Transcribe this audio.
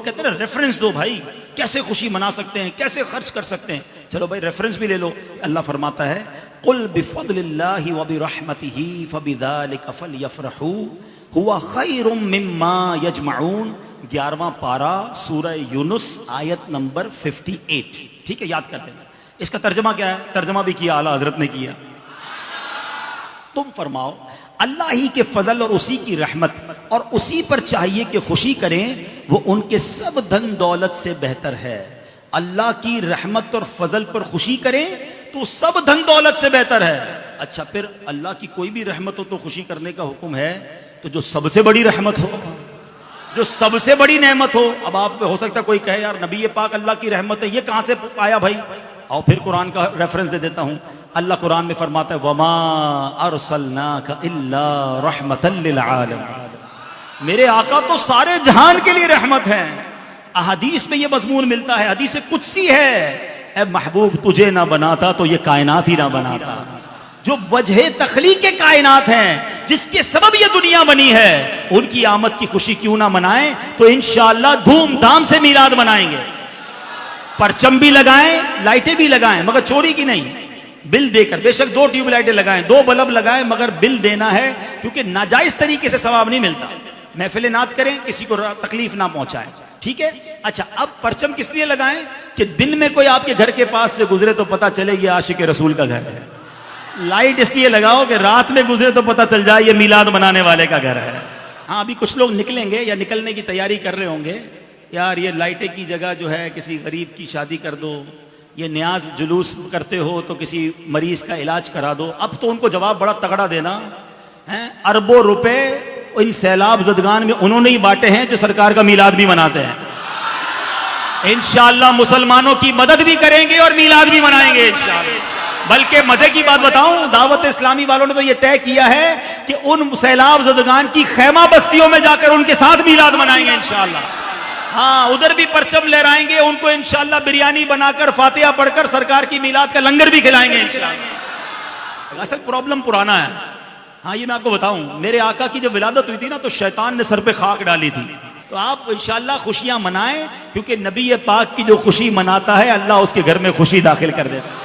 کہتے ہیں نا ریفرنس دو بھائی، کیسے خوشی منا سکتے ہیں، کیسے خرچ کر سکتے ہیں، چلو بھائی ریفرنس بھی لے لو. اللہ فرماتا ہے قل بفضل اللہ وبرحمتہ فبذلک فلیفرحوا ہوا خیر مما یجمعون. 11واں پارہ سورہ یونس آیت نمبر 58. ٹھیک ہے، یاد کر لینا. اس کا ترجمہ کیا ہے؟ ترجمہ بھی کیا اعلیٰ حضرت نے کیا. تم فرماؤ اللہ ہی کے فضل اور اسی کی رحمت اور اسی پر چاہیے کہ خوشی کریں، وہ ان کے سب دھن دولت سے بہتر ہے. اللہ کی رحمت اور فضل پر خوشی کریں تو سب دھن دولت سے بہتر ہے. اچھا پھر اللہ کی کوئی بھی رحمت ہو تو خوشی کرنے کا حکم ہے، تو جو سب سے بڑی رحمت ہو، جو سب سے بڑی نعمت ہو. اب آپ ہو سکتا ہے کوئی کہے یار نبی پاک اللہ کی رحمت ہے، یہ کہاں سے آیا بھائی؟ اور پھر قرآن کا ریفرنس دے دیتا ہوں. اللہ قرآن میں فرماتا ہے وَمَا أَرْسَلْنَاكَ إِلَّا رَحْمَةً لِلْعَالَمِينَ. میرے آقا تو سارے جہان کے لیے رحمت ہیں. احادیث میں یہ مضمون ملتا ہے، حدیث قدسی ہے، اے محبوب تجھے نہ بناتا تو یہ کائنات ہی نہ بناتا. جو وجہ تخلیق کائنات ہیں، جس کے سبب یہ دنیا بنی ہے، ان کی آمد کی خوشی کیوں نہ منائیں؟ تو انشاءاللہ دھوم دھام سے میلاد منائیں گے. پرچم بھی لگائیں، لائٹیں بھی لگائیں، مگر چوری کی نہیں، بل دے کر. بے شک 2 ٹیوب لائٹیں لگائیں، 2 بلب لگائیں، مگر بل دینا ہے، کیونکہ ناجائز طریقے سے ثواب نہیں ملتا. محفل نعت کریں، کسی کو تکلیف نہ پہنچائیں. ٹھیک ہے. اچھا اب پرچم کس لیے لگائیں؟ کہ دن میں کوئی آپ کے گھر کے پاس سے گزرے تو پتا چلے یہ عاشق رسول کا گھر ہے. لائٹ اس لیے لگاؤ کہ رات میں گزرے تو پتا چل جائے یہ میلاد منانے والے کا گھر ہے. ہاں ابھی کچھ لوگ نکلیں گے یا نکلنے کی تیاری کر رہے ہوں گے، یار یہ لائٹیں کی جگہ جو ہے کسی غریب کی شادی کر دو، یہ نیاز جلوس کرتے ہو تو کسی مریض کا علاج کرا دو. اب تو ان کو جواب بڑا تگڑا دینا ہے. اربوں روپے ان سیلاب زدگان میں انہوں نے ہی بانٹے ہیں جو سرکار کا میلاد بھی مناتے ہیں. انشاءاللہ مسلمانوں کی مدد بھی کریں گے اور میلاد بھی منائیں گے انشاءاللہ. بلکہ مزے کی بات بتاؤں، دعوت اسلامی والوں نے تو یہ طے کیا ہے کہ ان سیلاب زدگان کی خیمہ بستیوں میں جا کر ان کے ساتھ میلاد منائیں گے انشاءاللہ. ہاں ادھر بھی پرچم لہرائیں گے، ان کو انشاءاللہ بریانی بنا کر فاتحہ پڑھ کر سرکار کی میلاد کا لنگر بھی کھلائیں گے انشاءاللہ. اصل پرابلم پرانا ہے. ہاں یہ میں آپ کو بتاؤں، میرے آقا کی جب ولادت ہوئی تھی نا تو شیطان نے سر پہ خاک ڈالی تھی. تو آپ انشاءاللہ خوشیاں منائیں، کیونکہ نبی پاک کی جو خوشی مناتا ہے اللہ اس کے گھر میں خوشی داخل کر دیتا ہے.